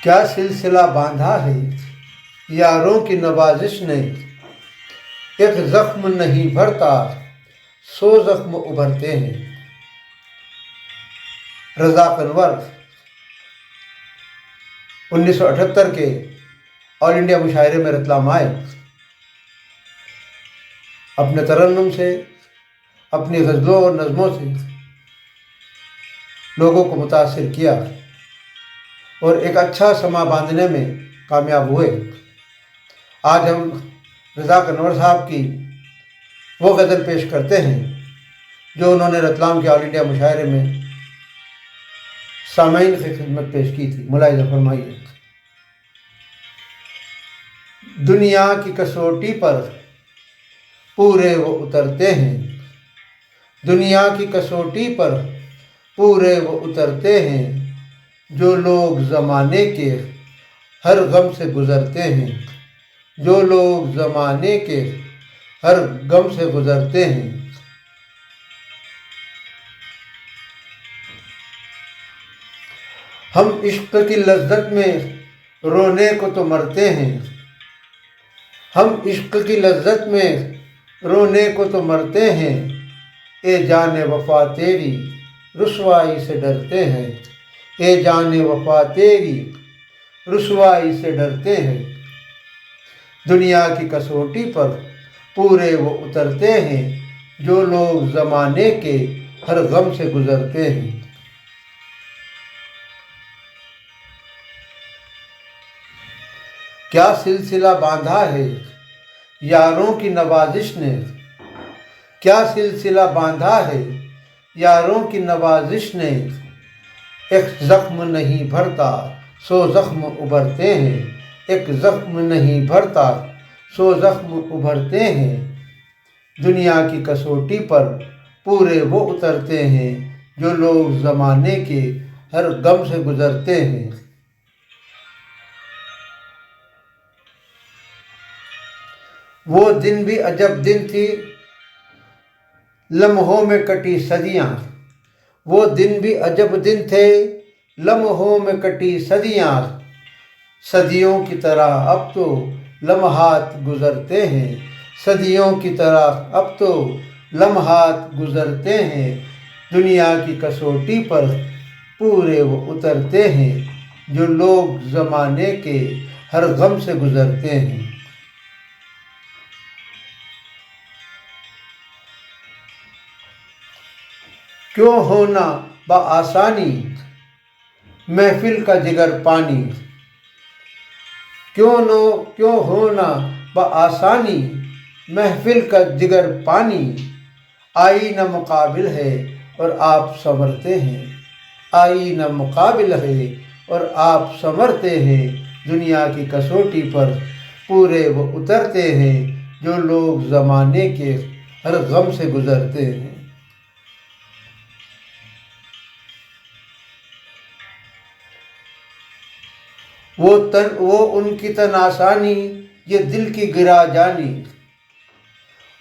کیا سلسلہ باندھا ہے یاروں کی نوازش نے، ایک زخم نہیں بھرتا 100 زخم ابھرتے ہیں۔ رزاق انور 1978 کے آل انڈیا مشاعرے میں رتلام آئے، اپنے ترنم سے، اپنی غزلوں اور نظموں سے لوگوں کو متاثر کیا اور ایک اچھا سما باندھنے میں کامیاب ہوئے۔ آج ہم رزاق انور صاحب کی وہ غزل پیش کرتے ہیں جو انہوں نے رتلام کے آل انڈیا مشاعرے میں سامعین کی خدمت پیش کی تھی۔ ملاحظہ فرمائیے۔ دنیا کی کسوٹی پر پورے وہ اترتے ہیں، دنیا کی کسوٹی پر پورے وہ اترتے ہیں، جو لوگ زمانے کے ہر غم سے گزرتے ہیں، جو لوگ زمانے کے ہر غم سے گزرتے ہیں۔ ہم عشق کی لذت میں رونے کو تو مرتے ہیں، ہم عشق کی لذت میں رونے کو تو مرتے ہیں، اے جان وفا تیری رسوائی سے ڈرتے ہیں، اے جان وفا تیری رسوائی سے ڈرتے ہیں۔ دنیا کی کسوٹی پر پورے وہ اترتے ہیں، جو لوگ زمانے کے ہر غم سے گزرتے ہیں۔ کیا سلسلہ باندھا ہے یاروں کی نوازش نے، کیا سلسلہ باندھا ہے یاروں کی نوازش نے، ایک زخم نہیں بھرتا 100 زخم ابھرتے ہیں، ایک زخم نہیں بھرتا 100 زخم ابھرتے ہیں۔ دنیا کی کسوٹی پر پورے وہ اترتے ہیں، جو لوگ زمانے کے ہر غم سے گزرتے ہیں۔ وہ دن بھی عجب دن تھی لمحوں میں کٹی صدیاں، وہ دن بھی عجب دن تھے لمحوں میں کٹی صدیاں، صدیوں کی طرح اب تو لمحات گزرتے ہیں، صدیوں کی طرح اب تو لمحات گزرتے ہیں۔ دنیا کی کسوٹی پر پورے وہ اترتے ہیں، جو لوگ زمانے کے ہر غم سے گزرتے ہیں۔ کیوں ہونا بآسانی محفل کا جگر پانی، کیوں ہونا بآسانی محفل کا جگر پانی، آئینہ مقابل ہے اور آپ سنورتے ہیں، آئینہ مقابل ہے اور آپ سنورتے ہیں۔ دنیا کی کسوٹی پر پورے وہ اترتے ہیں، جو لوگ زمانے کے ہر غم سے گزرتے ہیں۔ وہ ان کی تن آسانی یہ دل کی گرا جانی،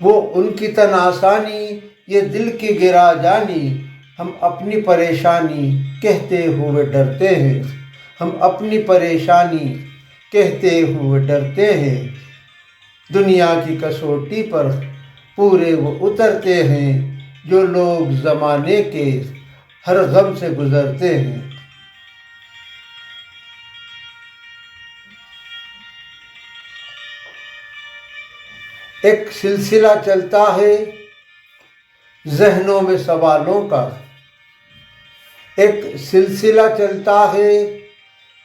وہ ان کی تن آسانی یہ دل کی گرا جانی، ہم اپنی پریشانی کہتے ہوئے ڈرتے ہیں، ہم اپنی پریشانی کہتے ہوئے ڈرتے ہیں۔ دنیا کی کسوٹی پر پورے وہ اترتے ہیں، جو لوگ زمانے کے ہر غم سے گزرتے ہیں۔ ایک سلسلہ چلتا ہے ذہنوں میں سوالوں کا، ایک سلسلہ چلتا ہے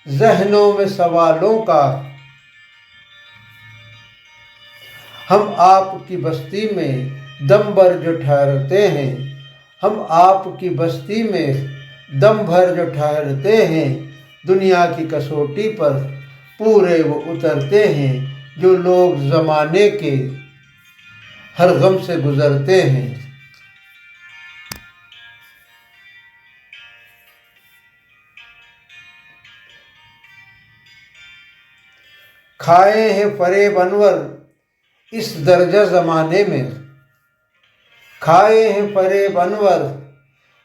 ذہنوں میں سوالوں کا، ہم آپ کی بستی میں دم بھر جو ٹھہرتے ہیں، ہم آپ کی بستی میں دم بھر جو ٹھہرتے ہیں۔ دنیا کی کسوٹی پر پورے وہ اترتے ہیں، جو لوگ زمانے کے ہر غم سے گزرتے ہیں۔ کھائے ہیں فریب انور اس درجہ زمانے میں، کھائے ہیں فریب انور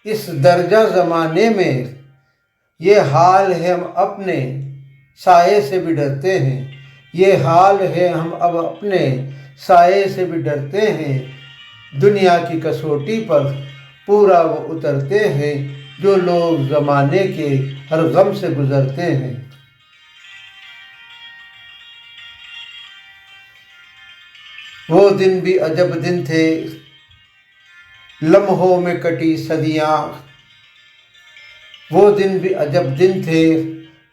اس درجہ زمانے میں، یہ حال ہے ہم اپنے سائے سے بھی ڈرتے ہیں، یہ حال ہے ہم اب اپنے سائے سے بھی ڈرتے ہیں، دنیا کی کسوٹی پر پورا وہ اترتے ہیں، جو لوگ زمانے کے ہر غم سے گزرتے ہیں۔ وہ دن بھی عجب دن تھے، لمحوں میں کٹی صدیاں، وہ دن بھی عجب دن تھے،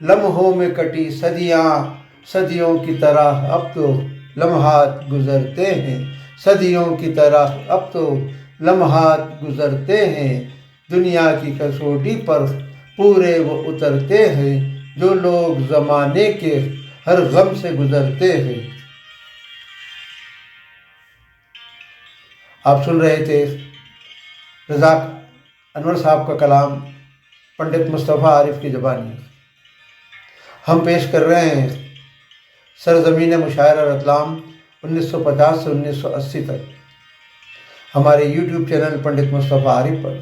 لمحوں میں کٹی صدیاں، صدیوں کی طرح اب تو لمحات گزرتے ہیں، صدیوں کی طرح اب تو لمحات گزرتے ہیں، دنیا کی کسوٹی پر پورے وہ اترتے ہیں، جو لوگ زمانے کے ہر غم سے گزرتے ہیں۔ آپ سن رہے تھے رضا انور صاحب کا کلام پنڈت مصطفیٰ عارف کی زبانی۔ ہم پیش کر رہے ہیں سرزمین مشاعرہ رتلام 1950 سے 1980 تک ہمارے یوٹیوب چینل پنڈت مصطفیٰ عارف پر۔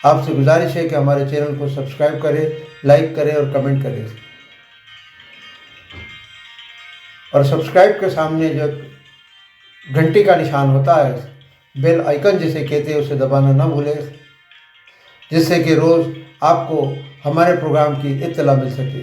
آپ سے گزارش ہے کہ ہمارے چینل کو سبسکرائب کریں، لائک کریں اور کمنٹ کریں، اور سبسکرائب کے سامنے جو گھنٹی کا نشان ہوتا ہے، بیل آئیکن جسے کہتے ہیں، اسے دبانا نہ بھولیں، جس سے کہ روز آپ کو ہمارے پروگرام کی اطلاع مل سکے۔